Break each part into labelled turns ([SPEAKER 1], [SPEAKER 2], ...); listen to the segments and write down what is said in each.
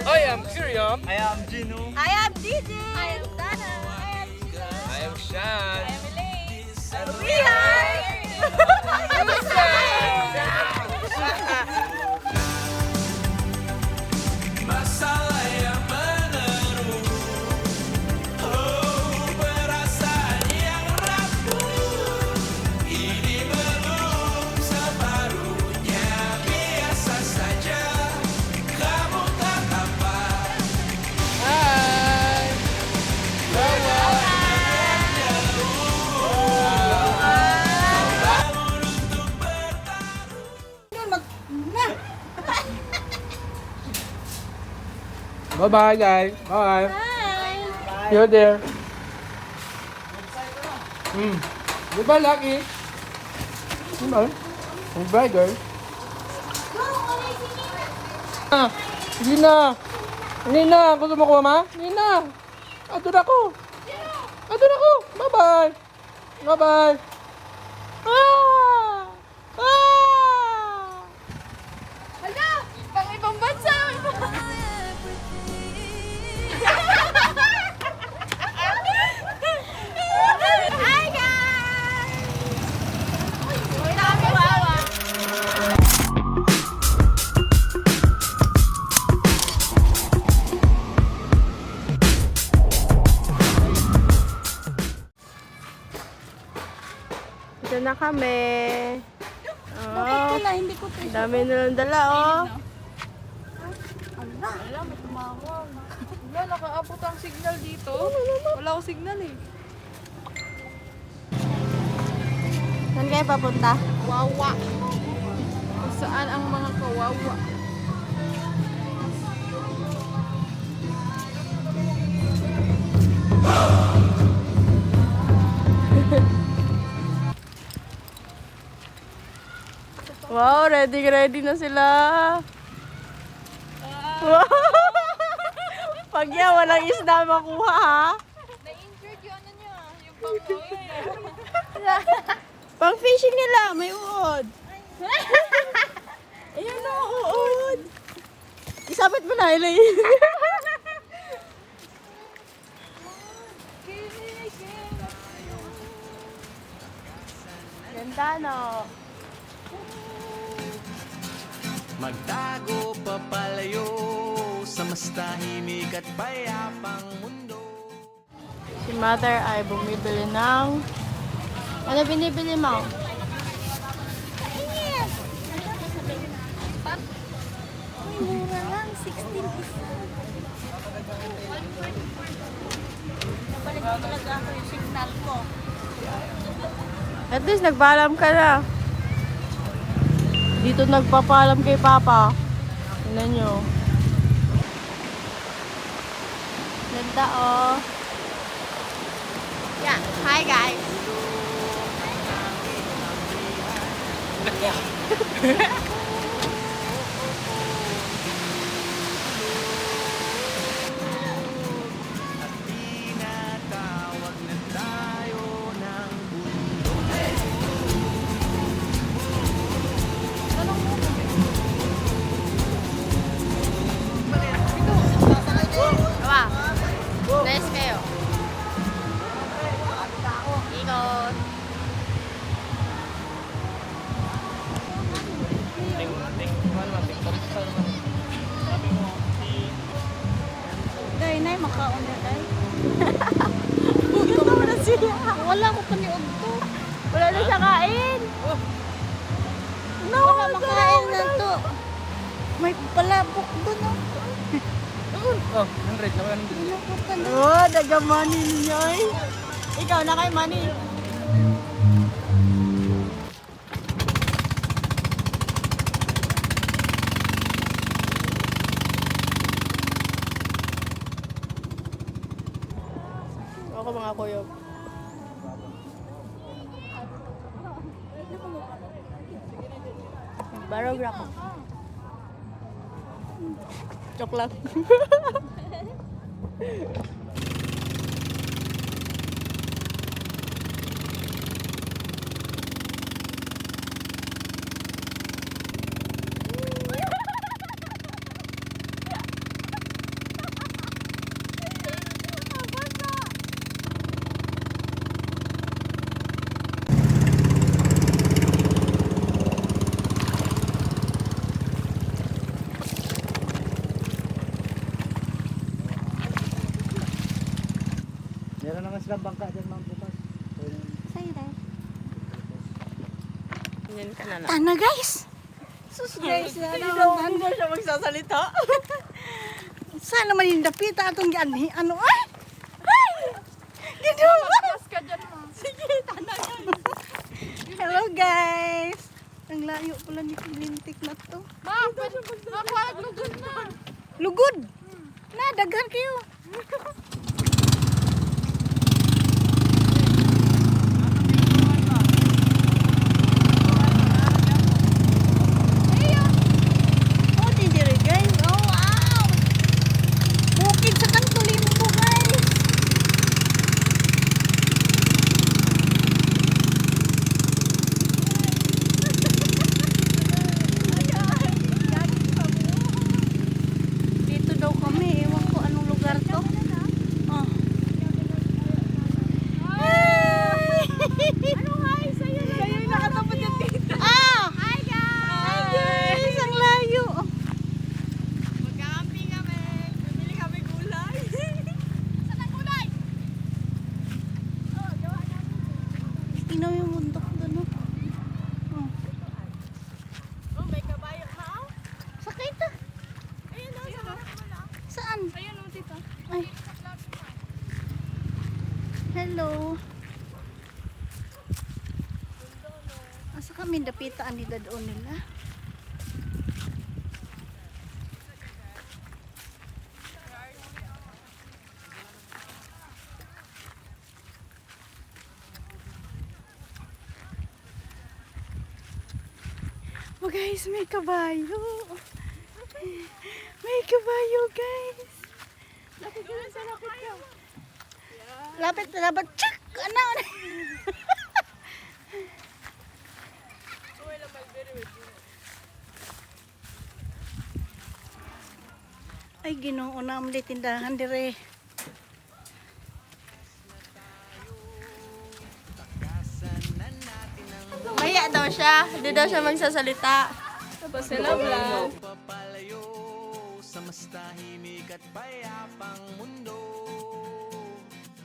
[SPEAKER 1] I am Kiriam.
[SPEAKER 2] I am Gino.
[SPEAKER 3] I am Gigi. I am Dana. I am Gina.
[SPEAKER 1] I am Shan.
[SPEAKER 3] I am Elaine. And we are
[SPEAKER 4] Masalah yang menerus, oh perasaan yang rapuh, ini belum separuhnya, biasa saja, kamu tak apa.
[SPEAKER 1] Hi. Bye bye guys. Bye.
[SPEAKER 3] Bye.
[SPEAKER 1] See you there. Goodbye Lucky. Goodbye. Goodbye girl. Ah, sige na. Hindi na. Gusto mo kumama? Hindi na. Andun ako. Andun ako. Bye-bye. Bye-bye. Ah! Ah!
[SPEAKER 3] Hala! Pang ibang bansa! Hi guys! Uy, nakakawawa. Ito na kami.
[SPEAKER 5] Bakit pala? Hindi ko
[SPEAKER 3] Ang dami nilang dala, oh.
[SPEAKER 5] Wala, may tumawag. Wala, nakaabot ang signal dito. Wala akong signal eh.
[SPEAKER 3] Saan kayo papunta?
[SPEAKER 5] Wawa. Kung saan ang mga kawawa?
[SPEAKER 3] Wow, ready na sila. Wow. Pag yan, walang isda makuha, ha?
[SPEAKER 5] Na-injured yung ano niya. Yung pang-oil.
[SPEAKER 3] Pang fishing nila, may uod. Ayan na, uod. Isabit mo na, Elaine. Ganda, no?
[SPEAKER 4] Magtago papalayo sa mas tahimik at payapang mundo.
[SPEAKER 3] Si Mother ay bumibili ng... Ano binibili mo?
[SPEAKER 5] Mura lang, 16 is. Nabalik ko talaga ako yung signal ko.
[SPEAKER 3] At least nagpaalam ka na. Dito nagpapaalam kay Papa. Tingnan nyo. Ganda, oh. Yeah. Hi, guys.
[SPEAKER 4] Tinatawag na tayo ng
[SPEAKER 3] Tama. Nice kayo. Ikot.
[SPEAKER 5] Day, nay, makaon na day.
[SPEAKER 3] Ito na sila.
[SPEAKER 5] Wala ko paniog to.
[SPEAKER 3] Wala na siya kain. No,
[SPEAKER 5] Wala makain na to. May palabok doon oh.
[SPEAKER 1] Oh, 100 naman.
[SPEAKER 5] Wala ko pa na.
[SPEAKER 3] Oh, daga money niya eh. Ikaw na kay money. Ako mga kuyog. Barog ako. Joke lang.
[SPEAKER 2] Dala naman silang bangka dyan mga bukas.
[SPEAKER 3] Sa'yo na.
[SPEAKER 1] Ganyan ka na.
[SPEAKER 3] Tana guys! Sus guys,
[SPEAKER 1] Hindi na siya magsasalita.
[SPEAKER 3] Sana man yung dapita atong ganhi. Ano ay? Ay! Ginawa!
[SPEAKER 5] Mas ka dyan, ma.
[SPEAKER 3] Sige, tana guys. Hello guys! Ang layo pala ni Lintik na to.
[SPEAKER 5] Ma, makuha lugod na.
[SPEAKER 3] Lugod! Na, daghan kayo. Oh, tindiri guys. Oh, wow! Bukid sa kantulin mo guys. Dito daw kami. Ewan ko anong lugar to. Oh. Ano hi? Sa'yo yung nakatapat yung dito. Ah! Hi guys! Ang layo.
[SPEAKER 5] Magkakamping kami. Bumili kami gulay. Saan ang gulay?
[SPEAKER 3] Tinaw yung bundok doon. Oh. Oh.
[SPEAKER 5] Oh, may kabayo na.
[SPEAKER 3] Sakit ah.
[SPEAKER 5] Ayun, sa harap mo lang.
[SPEAKER 3] Saan?
[SPEAKER 5] Ayun, tita.
[SPEAKER 3] Ay. Hello. Asa kami dapitaan ni dadoon nila? Oh guys, may kabayo. May kabayo guys. Lapit ka. Lapit, lapit. Tsak! Ano? Ay, Ginoo na ang tindahan dire.
[SPEAKER 5] Maya daw siya. Hindi daw siya magsasalita. Tapos sila vlog.
[SPEAKER 4] Papalayo sa mas tahimik at payapang mundo.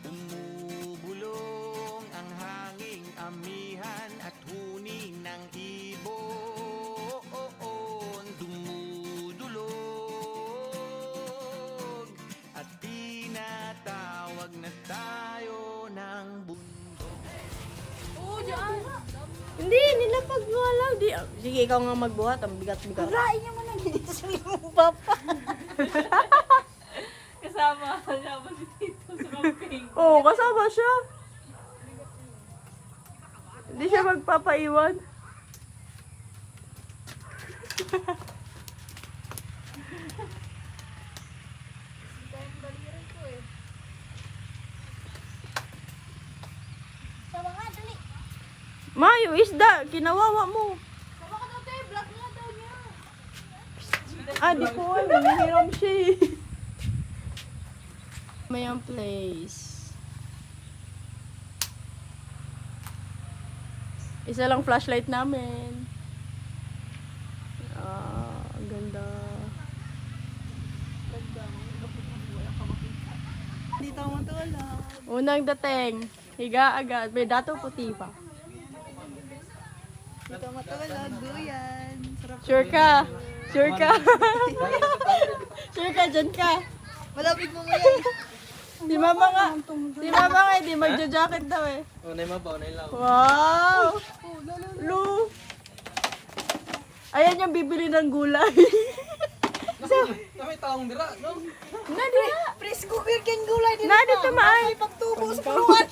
[SPEAKER 4] Umubulong ang hanging amihan at huni ng ibon. Dumudulog at tinatawag na tayo ng bundok.
[SPEAKER 5] Oo, dyan.
[SPEAKER 1] Hindi, nilapag nga lang. Di, sige, ikaw nga magbuhat. Ang bigat-bigat.
[SPEAKER 3] Rain niyo mo na ginising mo papa.
[SPEAKER 5] Kasama si Tito sa camping.
[SPEAKER 1] Oo, kasama siya. Hindi siya magpapaiwan.
[SPEAKER 3] Sama nga, dali.
[SPEAKER 1] Ma, yung isda, kinawawa mo.
[SPEAKER 5] Sama ka daw, te. Vlog nga daw niya.
[SPEAKER 1] Ah, di ko alam. Nangihiram siya eh. Mayang place. Isa lang flashlight namin. Ah, ang ganda.
[SPEAKER 3] Dito ako matulog.
[SPEAKER 1] Unang dating, higa agad. May dato puti pa.
[SPEAKER 3] Dito ako matulog. Duyan. Sarap.
[SPEAKER 1] Sure ka? Sure ka? Sure ka, dyan ka.
[SPEAKER 3] Malapit mo yan.
[SPEAKER 1] Si mama nga. Si mama nga, hindi magja-jacket daw eh.
[SPEAKER 2] Unay mo ba? Unay lang.
[SPEAKER 1] Wow! Lu! Ayan yung bibili ng gulay.
[SPEAKER 2] May taong dira, no?
[SPEAKER 1] Nadi!
[SPEAKER 3] Presko kang gulay din.
[SPEAKER 1] Nadi tamaan!
[SPEAKER 3] Pagtubo sa puluhan.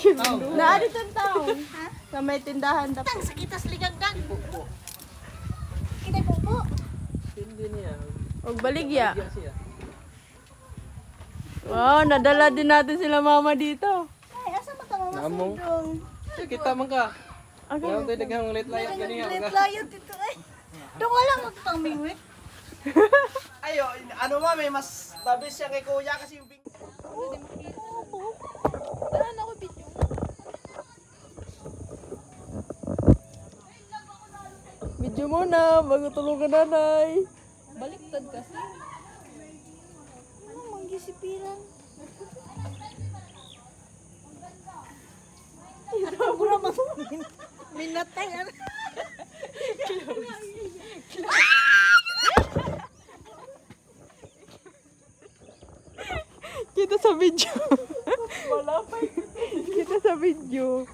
[SPEAKER 1] Naadi tang tao. Sa may tindahan daw.
[SPEAKER 3] Tang sakitas ligagdan. Kita po.
[SPEAKER 2] Hindi niya.
[SPEAKER 1] Huwag baligya.
[SPEAKER 2] Siya siya.
[SPEAKER 1] Wow, nadala din natin sila mama dito.
[SPEAKER 3] Ay, asa mo tama
[SPEAKER 2] Namong.
[SPEAKER 3] masudong?
[SPEAKER 2] Kita man ka.
[SPEAKER 1] Okay.
[SPEAKER 2] Kaya tayo daghang ulit layat ganiya.
[SPEAKER 3] Lit layot dito eh. Doon wala magpamingwit.
[SPEAKER 2] Ayo, ano mami, mas tabis siya kay kuya kasi yung
[SPEAKER 5] Tara na ako, video.
[SPEAKER 1] Video muna, bago tulungan nanay.
[SPEAKER 5] Baliktad kasi.
[SPEAKER 3] Ano manggisipiran? Minatay. Ano?
[SPEAKER 1] Kita sa video. Kita sa video.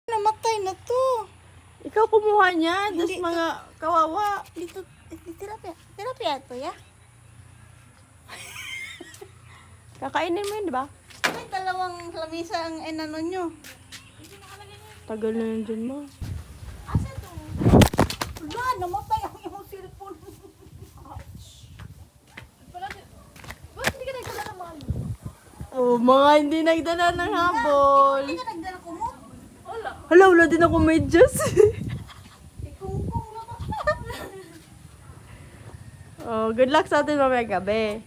[SPEAKER 3] Namatay na to.
[SPEAKER 1] Ikaw kumuha niya, tapos
[SPEAKER 3] Hindi,
[SPEAKER 1] mga kawawa.
[SPEAKER 3] Dito, terapya. Terapya to, ya?
[SPEAKER 1] Kakainin mo yun, di ba?
[SPEAKER 3] May dalawang lamisa ang inano nyo.
[SPEAKER 1] Tagal na yun dyan mo.
[SPEAKER 3] Asa to? Wala, namatay ang iyong cellphone.
[SPEAKER 5] Ba't hindi ka nagdala ng mga
[SPEAKER 1] Oh, mga hindi nagdala ng habol.
[SPEAKER 3] Hindi ka nagdala ko mo?
[SPEAKER 1] Hala, wala din ako medyas.
[SPEAKER 3] Ikungkung na ba?
[SPEAKER 1] Oh, good luck sa atin mamaya gabi.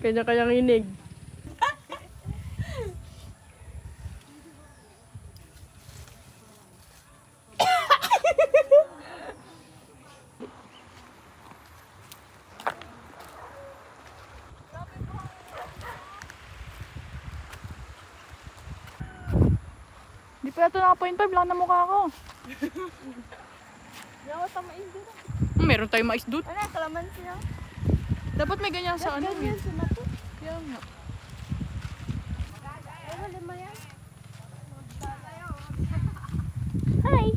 [SPEAKER 1] Kanya-kanyang inig.
[SPEAKER 5] Di pa ito naka-point 5 lang na mukha ko. Meron tayong mais doon.
[SPEAKER 1] Ano, kalamansi na?
[SPEAKER 5] Dapat may ganyan sa ano eh. Kaya nga.
[SPEAKER 1] Hi!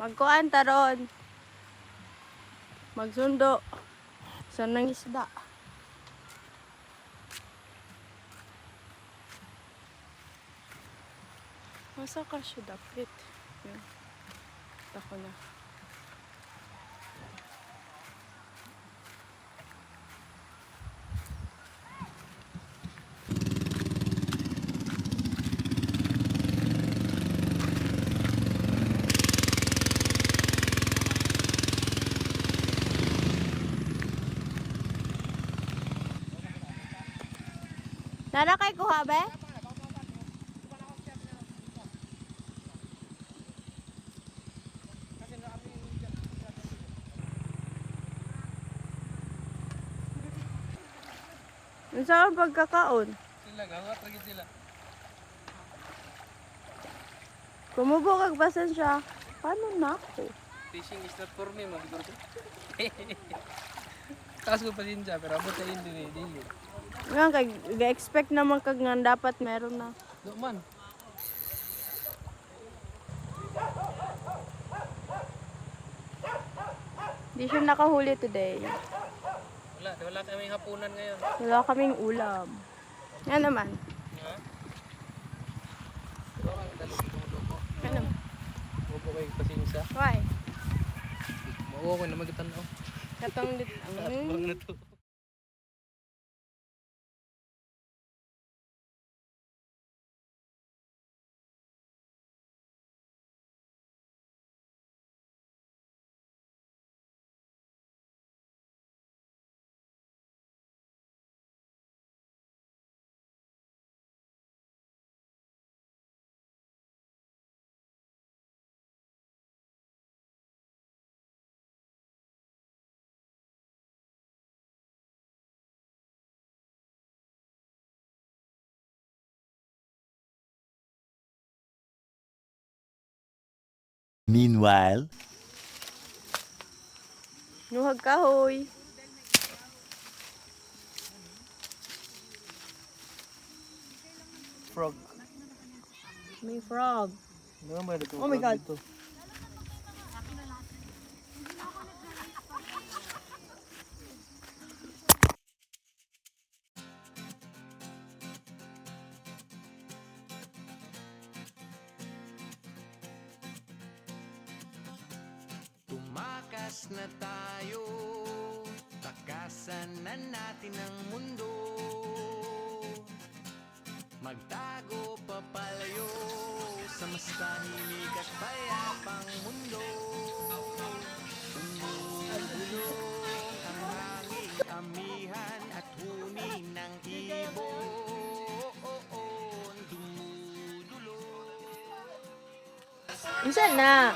[SPEAKER 1] Magkuan taron. Magsundo. Sa nang isda. Masa ka siya dapat? Yun. Ako na. Nara kay kuha be? Unsa ang pagkakaon?
[SPEAKER 2] Sila, gangat lagi sila.
[SPEAKER 1] Kumubo kag pasensya. Paano na ako?
[SPEAKER 2] Fishing is not for me, magiguro ko. Takas ko pa din dyan, pero abot sa hindi eh. Dili.
[SPEAKER 1] Nga kay ga-expect naman kag nga dapat meron na.
[SPEAKER 2] No man.
[SPEAKER 1] Di siya nakahuli today.
[SPEAKER 2] Wala kami hapunan ngayon.
[SPEAKER 1] Wala kaming ulam. Yan naman. Ano?
[SPEAKER 2] Bobo kayo pasensya.
[SPEAKER 1] Why?
[SPEAKER 2] Mauwa ko na magtanaw.
[SPEAKER 1] Katong dit.
[SPEAKER 2] Bang na to.
[SPEAKER 6] Meanwhile,
[SPEAKER 1] Nuhag kahoy.
[SPEAKER 2] Frog.
[SPEAKER 1] May frog.
[SPEAKER 2] Oh
[SPEAKER 1] my God.
[SPEAKER 2] Dito.
[SPEAKER 4] Tumakas na tayo, takasan na natin ang mundo. Magtago papalayo sa mas tahimik at payapang mundo. Tumulong ang hangin, amihan at huni ng ibon. Dumudulong.
[SPEAKER 1] Isa na.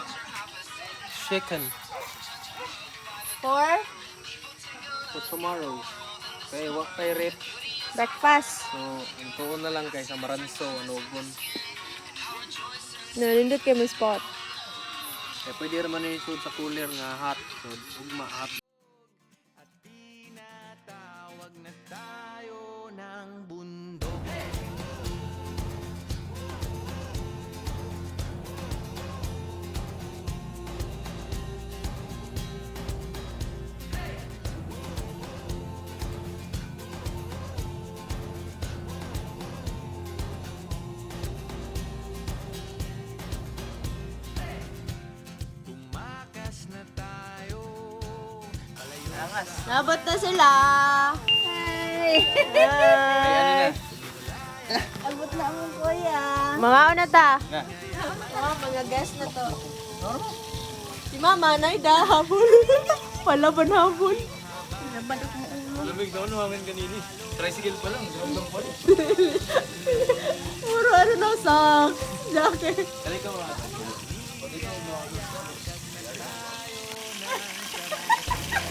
[SPEAKER 2] Chicken.
[SPEAKER 1] For
[SPEAKER 2] For tomorrow. Kaya wak kay rep.
[SPEAKER 1] breakfast.
[SPEAKER 2] So, ang tuon na lang kay sa Maranso, Anogon.
[SPEAKER 1] Nalindot kay may spot.
[SPEAKER 2] Kaya pwede naman yung food sa cooler nga hot. So, ugma hot.
[SPEAKER 4] At tinatawag na tayo ng bundok. Tumakas na tayo.
[SPEAKER 1] Nabot na sila.
[SPEAKER 3] Hi!
[SPEAKER 1] Hi.
[SPEAKER 3] Abot na mo kuya.
[SPEAKER 1] Mga una ta. Oh, mga guest na to. Si Mama, naida, habol. Palaban habol.
[SPEAKER 3] Nabadok mo ulo.
[SPEAKER 2] Lamig daw naman kanini. Tricycle pa lang, gawang pa rin.
[SPEAKER 1] Puro ano na socks. Jacket.
[SPEAKER 2] Kali ka mga.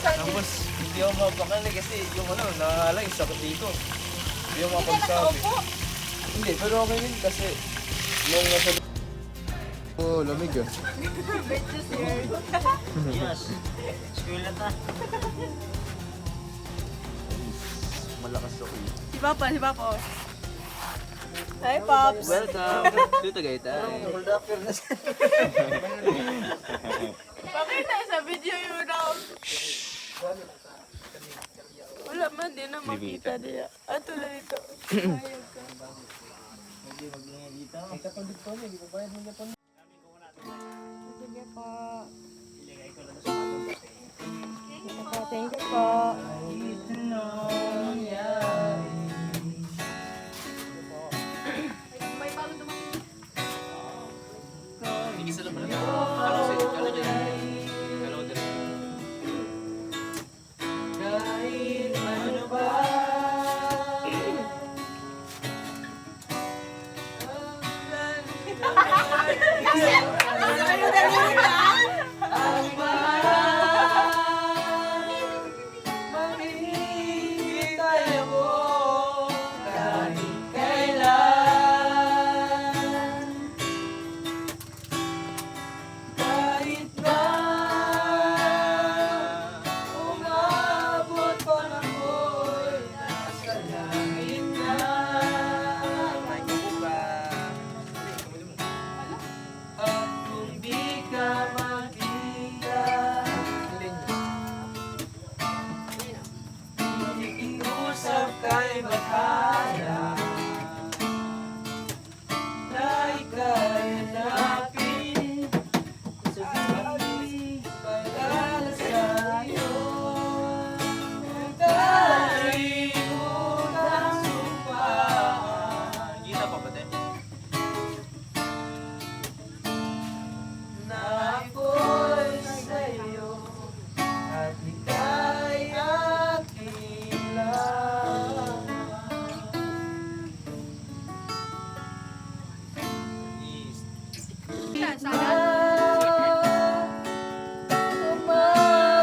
[SPEAKER 2] Tapos, hindi ako mapakali kasi yung ano, nakakala yung sakit dito. Hindi ako mapagsabi. Hindi, pero okay din kasi nung nasa... Oh, lamig ah. Malakas ako eh.
[SPEAKER 1] Si Papa. Hi, Pops.
[SPEAKER 2] Welcome to Tagaytay.
[SPEAKER 1] Pakita sa video yun daw. Wala man, di na makita niya. Ato na ito. Sige po. Thank you po.
[SPEAKER 5] May bago dumating.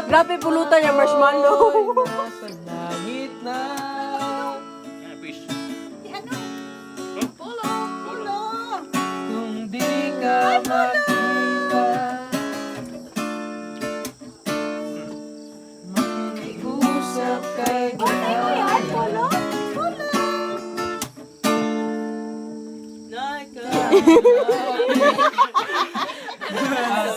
[SPEAKER 1] Grabe pulutan niya, marshmallow.
[SPEAKER 2] Sa langit na.
[SPEAKER 3] Ulo!
[SPEAKER 2] Kung di ka makita, makikiusap kay
[SPEAKER 3] Kuya, ulo! Ulo!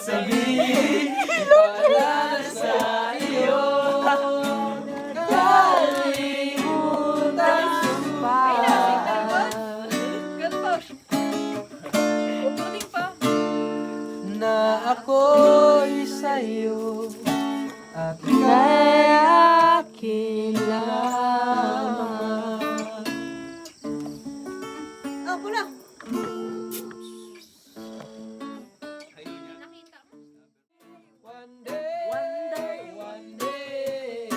[SPEAKER 2] sabihin para sa iyo. Kalimutan
[SPEAKER 5] Ganun pa. Tuning pa.
[SPEAKER 2] na ako'y sa'yo at ika'y akin lamang.
[SPEAKER 3] Oh, pula!
[SPEAKER 2] One day, one day, one day,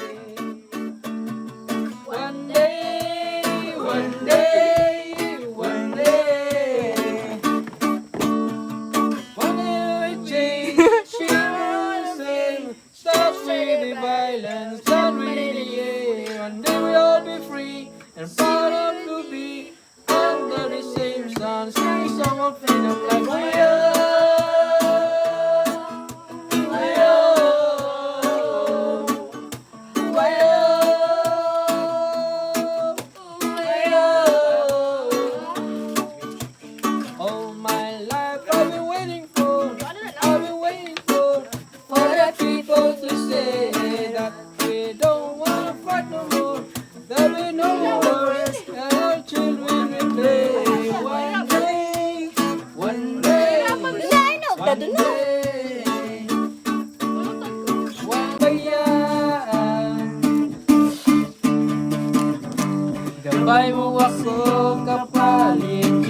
[SPEAKER 2] one day, one day, one day, one day, happy under the same sun. Sing song of freedom like we are. All my life I've been waiting for the people to say that we don't wanna fight no more. There'll be no more worries, and our children will play. One day, one day, gabay mo ako kapaligiran.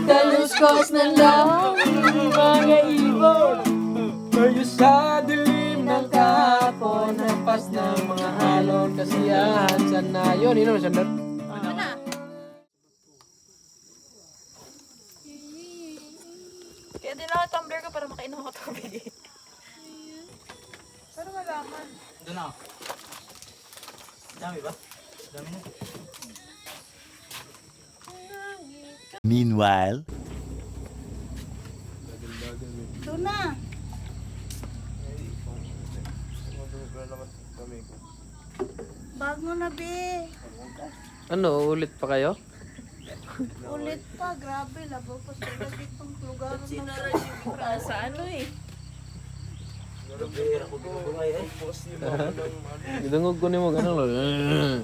[SPEAKER 2] Taluskos na lang mga ibon. Kayo sa dilim ng kahapon, hampas ng mga alon, kasiyahan sa nayon. Ino, sandal.
[SPEAKER 5] Kaya din ako tumbler ko para makainom ako tubig. Pero malaman.
[SPEAKER 2] Doon ako. Dami ba? Dami na.
[SPEAKER 4] Meanwhile,
[SPEAKER 3] Ito na. Bago na, be.
[SPEAKER 2] Ano, ulit pa kayo?
[SPEAKER 3] Ulit pa, grabe. Labo pa sa itong lugar na.
[SPEAKER 5] Sa ano eh?
[SPEAKER 2] Idungog ko ni mo, ganun lang.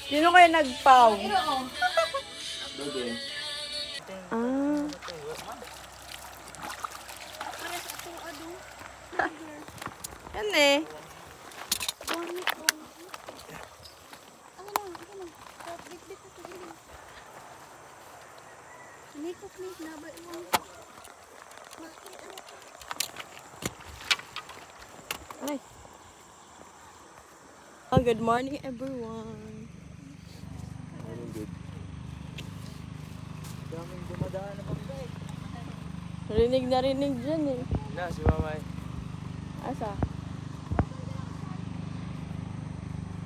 [SPEAKER 1] Sino kayo nagpaw? Ah. Yan eh. Ay. Good morning, everyone. Rinig na rinig dyan eh.
[SPEAKER 2] Na, si Mamay.
[SPEAKER 1] Asa?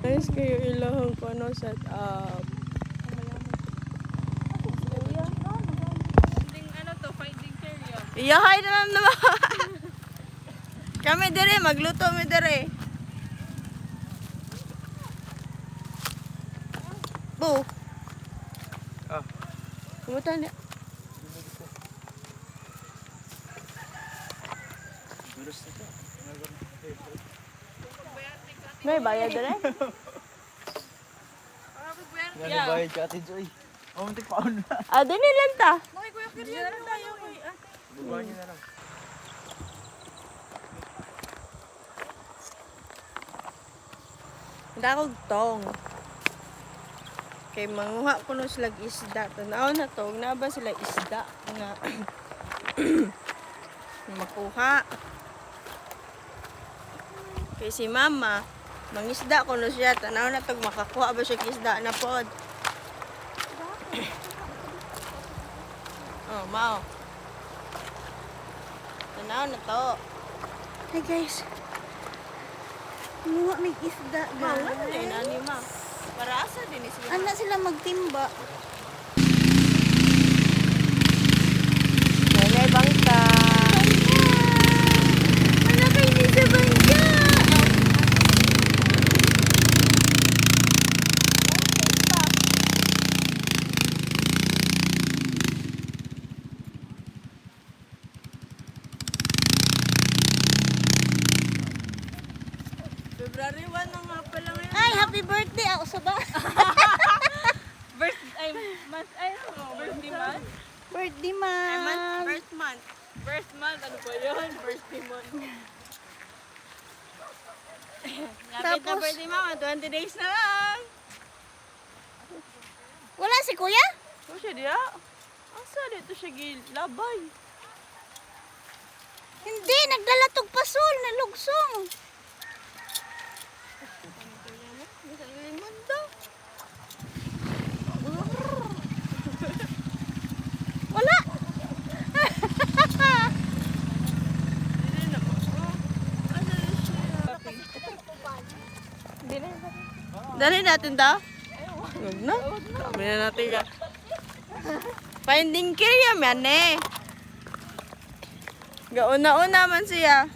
[SPEAKER 1] Ayos kayo ilahang ko ano, set up.
[SPEAKER 5] Finding career.
[SPEAKER 1] Iyahay na lang naman. Kami dire, magluto mi dire. Bu.
[SPEAKER 2] Ah.
[SPEAKER 1] Kumutan niya. May bayad dire?
[SPEAKER 2] Nga bayad ka, Ate Joy. Muntik pa na.
[SPEAKER 1] Ah, din lang ta.
[SPEAKER 5] Career na tayo kay
[SPEAKER 2] Buwan niyo na lang.
[SPEAKER 1] Dakog tong. Kay manguha ko no sila isda. Tanaw na to, na ba sila isda nga makuha. Kay si mama, mangisda ko no siya. Tanaw na to, makakuha ba siya isda na pod. Oh, mao. Tanaw na to.
[SPEAKER 3] Hi guys. Kumuha may isda,
[SPEAKER 1] Mao, ano na
[SPEAKER 3] guys.
[SPEAKER 1] yun, ani ma? Para asa din sila.
[SPEAKER 3] Ana sila magtimba.
[SPEAKER 1] May bangka.
[SPEAKER 3] Ano kayo ni sa bangka?
[SPEAKER 1] February 1 na nga pala ngayon.
[SPEAKER 3] Ay, happy birthday ako sa ba?
[SPEAKER 5] birthday month. Birthday month?
[SPEAKER 3] Birthday
[SPEAKER 1] Ay,
[SPEAKER 3] man.
[SPEAKER 1] first month.
[SPEAKER 5] First month, ano ba yun?
[SPEAKER 1] Birthday month. Lapit na
[SPEAKER 3] Tapos-
[SPEAKER 1] birthday mama, 20 days na lang.
[SPEAKER 3] Wala si kuya?
[SPEAKER 1] O siya diya? Asa dito siya gilabay?
[SPEAKER 3] Hindi, nagdala tog pasol na lugsong.
[SPEAKER 1] Bisa limon. Dali natin daw. Huwag na. Sabi na natin ka. Finding Kiryam yan eh. Gauna-una man siya.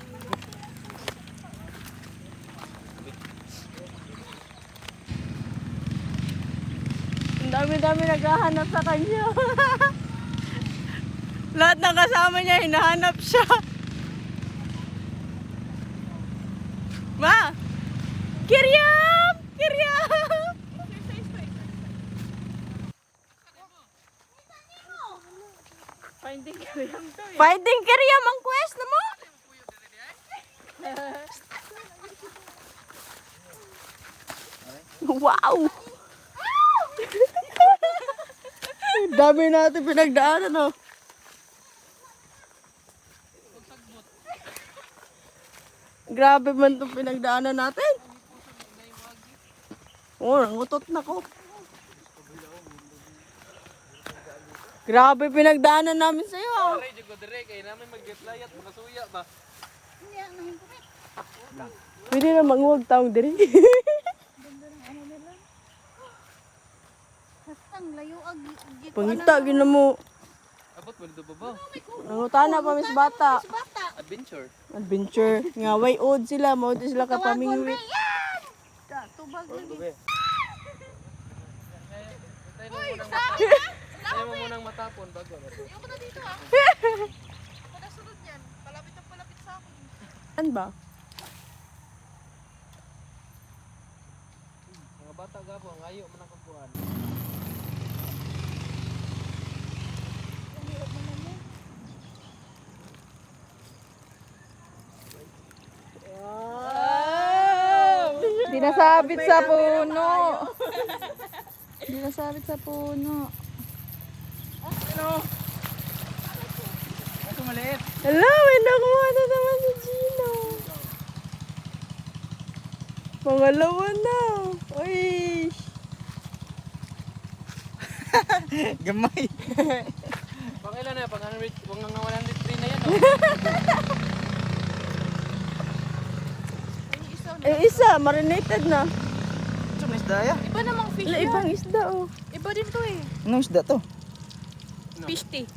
[SPEAKER 1] Ang dami-dami naghahanap sa kanya. Lahat ng kasama niya, hinahanap siya. Ma! Kiryam! Kiryam! Finding Kiryam ang quest na mo? Wow! Dami natin pinagdaanan, oh. Grabe man itong pinagdaanan natin. Oh, nangutot na ko. Grabe pinagdaanan namin sa'yo, oh.
[SPEAKER 2] Aray, Diyo ko dire, kaya namin mag-reply at makasuya ba?
[SPEAKER 1] Pwede na manguwag taong diri.
[SPEAKER 3] Hastang layo ag
[SPEAKER 1] Pangita, gina mo.
[SPEAKER 2] Abot mo dito ba ba?
[SPEAKER 1] Nangutana pa mis bata.
[SPEAKER 3] bata.
[SPEAKER 2] Adventure.
[SPEAKER 1] Adventure. Nga, way old sila. Mauti sila kapamingwit.
[SPEAKER 3] Tubag
[SPEAKER 2] Gabi. Tayo mo munang matapon bago.
[SPEAKER 5] Ayoko na dito ah. Padasunod yan. Palapit ang palapit sa akin.
[SPEAKER 1] Ano ba?
[SPEAKER 2] Mga bata gabo, ang ayo man ang kukuhan.
[SPEAKER 5] Dinasabit sa puno. Dinasabit sa puno.
[SPEAKER 2] Ito maliit.
[SPEAKER 1] Hello, may nakuha na naman si Gino. Pangalawa na. Uy.
[SPEAKER 2] Gamay. Pangilan na, pang 103 na yan. Oh.
[SPEAKER 1] Eh, isa, marinated na.
[SPEAKER 2] Ito na isda ya.
[SPEAKER 5] Iba namang fish
[SPEAKER 1] Wala,
[SPEAKER 5] yan.
[SPEAKER 1] ibang isda, oh.
[SPEAKER 5] Iba din to eh.
[SPEAKER 2] Anong isda to?
[SPEAKER 5] Pishti.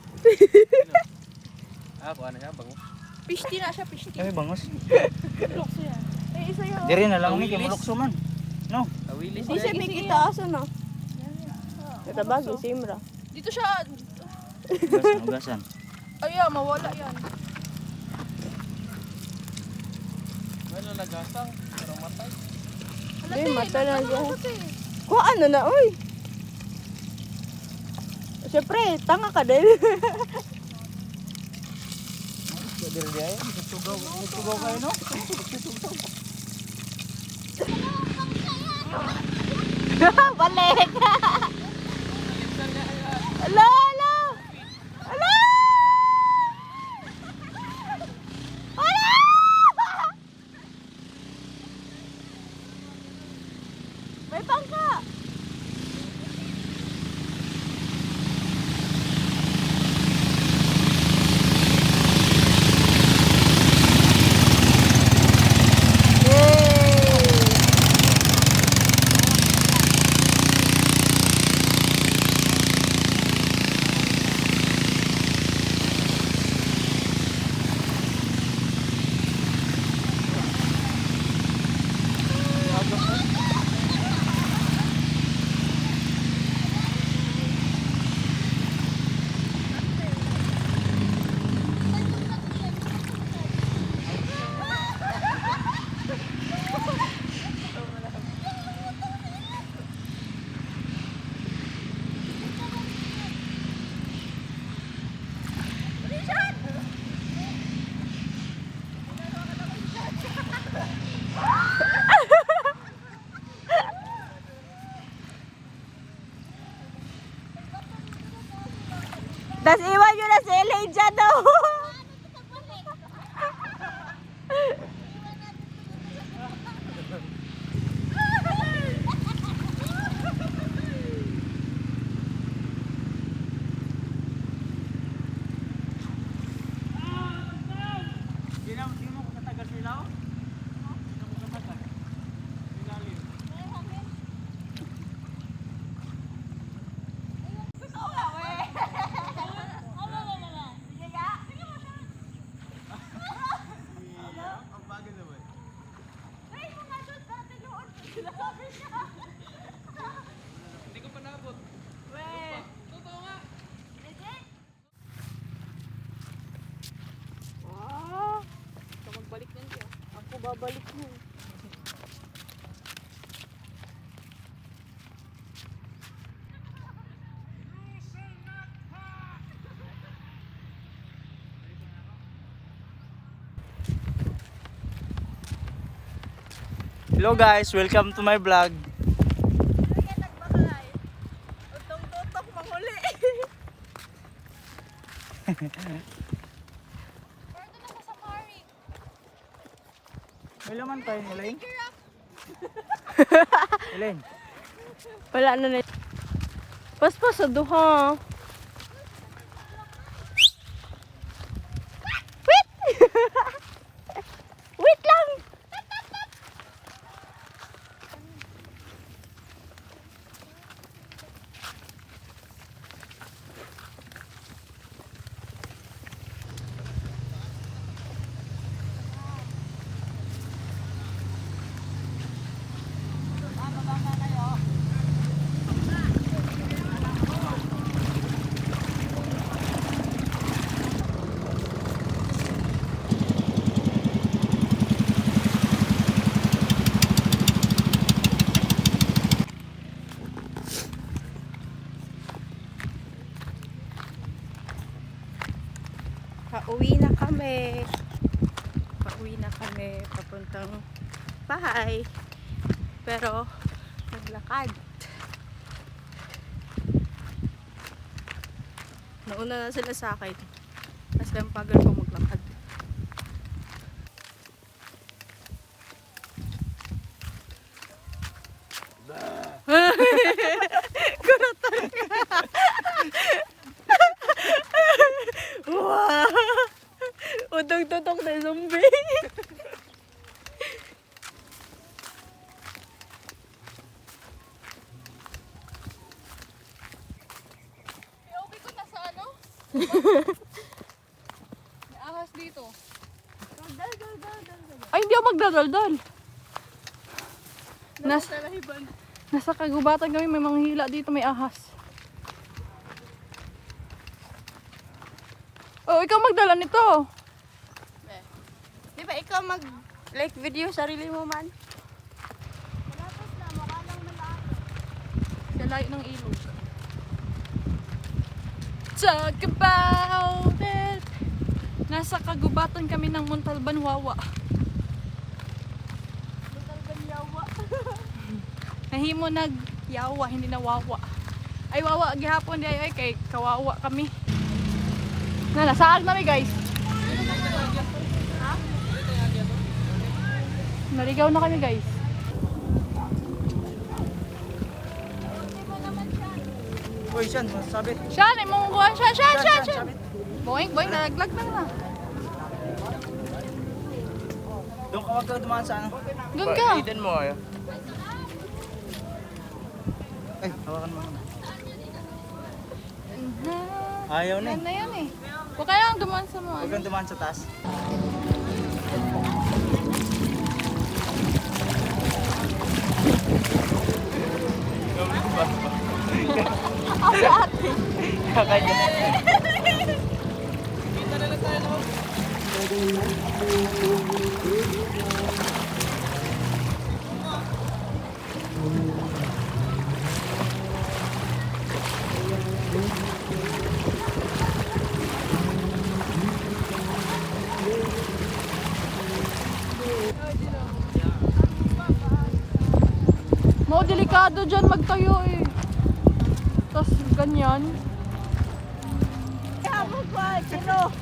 [SPEAKER 2] Kuha na siya, bango.
[SPEAKER 5] Pishti na siya, pishti.
[SPEAKER 2] Kami bangos.
[SPEAKER 5] Lukso yan. Eh, isa yun.
[SPEAKER 2] Diri na lang ni, kay mulukso man. No? Awilis.
[SPEAKER 1] Di siya bigita aso, no? Ito ba, gisimra.
[SPEAKER 5] Dito siya.
[SPEAKER 2] Ugasan.
[SPEAKER 5] Ay, mawala yan.
[SPEAKER 2] Ano nagasang? Pero matay.
[SPEAKER 1] Ay, mata na siya.
[SPEAKER 5] Kasi.
[SPEAKER 1] Kuha ano na, uy. Siyempre, tanga ka din.
[SPEAKER 2] Diri di ay. Tugaw kayo no?
[SPEAKER 1] Balik! Ala, ala! Ala! Ala! May pangka! Tas iwan nyo na si Elijah daw. balik mo.
[SPEAKER 6] Hello guys, welcome to my vlog.
[SPEAKER 1] Kaya nagbakalay. Utong-tutok manghuli.
[SPEAKER 6] May laman tayo, Elaine. Elaine.
[SPEAKER 1] Wala na na. Paspas sa duha. Wait! Wait lang! Pauwi na kami. Pauwi na kami papuntang bahay. Pero naglakad. Nauna na sila sa akin. Kasi ang pagod ko maglakad. Kuratan ka. Wow! Utong-tutok na zombie.
[SPEAKER 5] Uwi ko na sa ano? May ahas dito. Ay, hindi ako magdadaldal. Nasa kagubatan kami, may mga hila dito, may ahas. Oh, ikaw magdala nito.
[SPEAKER 1] Di ba ikaw like video sarili mo man?
[SPEAKER 5] Sa layo ng ilog. Talk about it. Nasa kagubatan kami ng Montalban, Wawa. Nahimo nag-yawa, hindi na wawa. Ay, wawa, gihapon di ay kay kawawa kami. Nasaag na guys. Naligaw na kami guys.
[SPEAKER 6] Uy, Sean, masabit.
[SPEAKER 5] Siyan, imong kuhan. Siyan.
[SPEAKER 6] Sabit.
[SPEAKER 5] Boing, nalaglag na na.
[SPEAKER 6] Doon ka wag ka dumaan sa ano.
[SPEAKER 5] Doon ka.
[SPEAKER 2] Eden mo ayo.
[SPEAKER 6] Ay, hawakan mo. Ayaw na eh.
[SPEAKER 5] Yan na yan eh. Huwag ka lang dumaan sa mga.
[SPEAKER 6] Huwag kang dumaan sa taas.
[SPEAKER 5] Mau delikado dyan magtayo eh. Tapos ganyan.
[SPEAKER 1] Kamo ko, sino?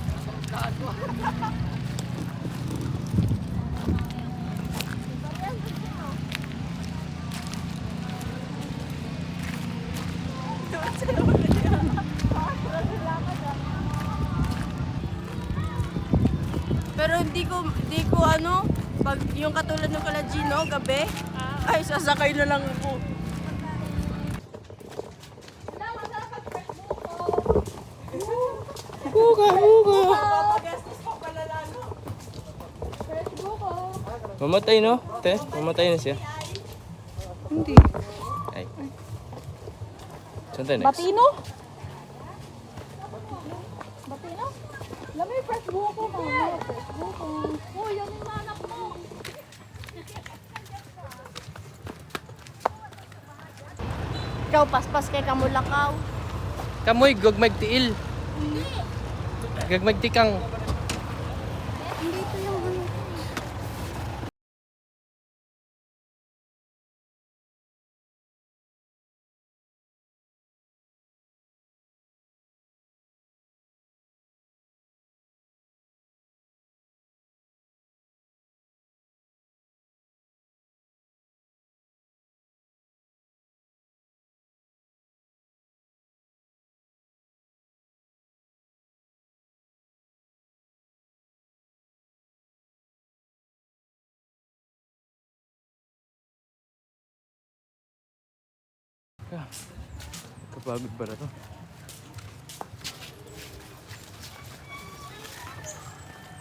[SPEAKER 1] Pero hindi ko ano, pag yung katulad ng kala Gino, gabi, ay sasakay na lang ako.
[SPEAKER 2] Mamatay no? Te, mamatay na siya.
[SPEAKER 5] Hindi.
[SPEAKER 2] Ay. Saan tayo next?
[SPEAKER 5] Batino? Batino? Lamay fresh buko mo. Fresh buko. Oh, yan yung anak mo.
[SPEAKER 1] Ikaw, paspas kay Kamulakaw.
[SPEAKER 2] Kamoy, gagmagtiil. Gagmagtikang.
[SPEAKER 3] Hindi ito yung ano.
[SPEAKER 2] Kapagod ba na to?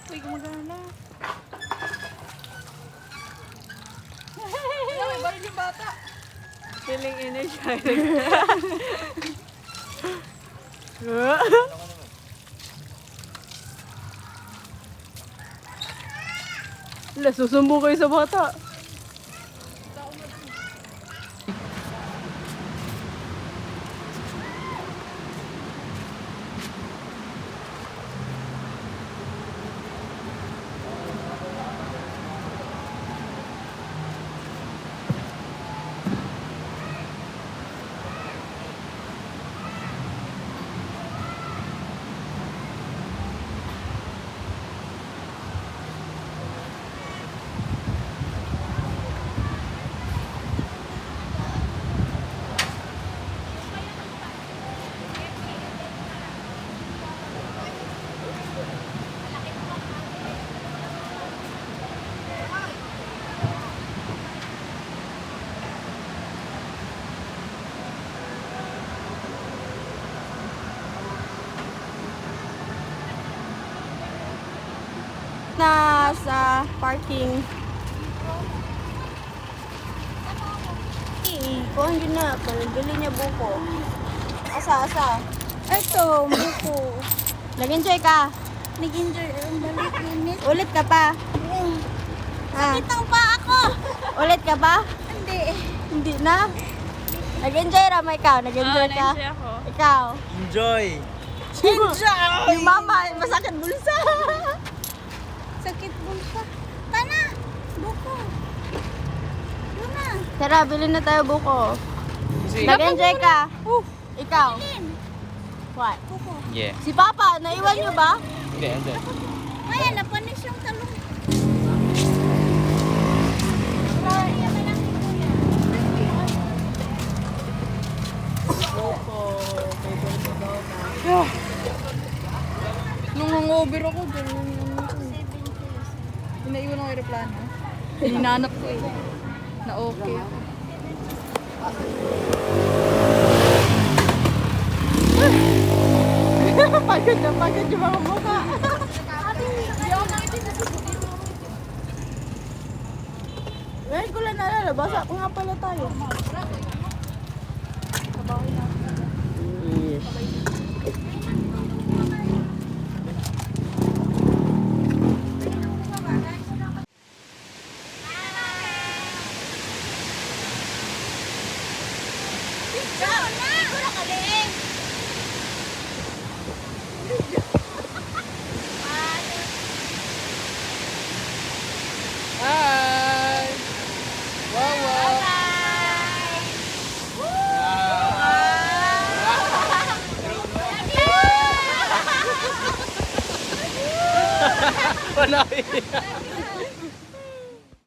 [SPEAKER 5] Uy, gumagana. May baril yung bata.
[SPEAKER 1] Feeling energized. Wala, susumbo kayo sa bata. Nasa parking. Kung yun na, bili niya buko. Asa. Ito, buko. Nag-enjoy ka?
[SPEAKER 3] Nag-enjoy ang balik init.
[SPEAKER 1] Ulit ka pa? Ha?
[SPEAKER 3] Sakit ang paa ko.
[SPEAKER 1] Ulit ka pa?
[SPEAKER 3] Hindi.
[SPEAKER 1] Hindi na? Nag-enjoy rama ikaw? Nag-enjoy ka?
[SPEAKER 5] Na-enjoy ako.
[SPEAKER 1] Ikaw?
[SPEAKER 6] Enjoy!
[SPEAKER 1] Yung mama, masakit bulsa.
[SPEAKER 3] Sakit bulsa. Tana. Buko. Yun na.
[SPEAKER 1] Tara, bilhin na tayo buko.
[SPEAKER 2] Kasi,
[SPEAKER 1] Nag-enjoy ka? Ikaw?
[SPEAKER 3] Alin?
[SPEAKER 1] What?
[SPEAKER 3] Buko.
[SPEAKER 2] yeah.
[SPEAKER 1] Si Papa, naiwan niyo ba?
[SPEAKER 2] Hindi, hindi.
[SPEAKER 3] Ayan, napanis yung talong.
[SPEAKER 5] Nung hangover ako, ganun yung inaiwan ang aeroplano. Hinanap ko eh. Na okay ako.
[SPEAKER 1] Pagod yung mga mukha. Ngayon ko lang naalala, basa ko nga pala tayo. Yes.
[SPEAKER 2] Hi! Wow, wow! Wala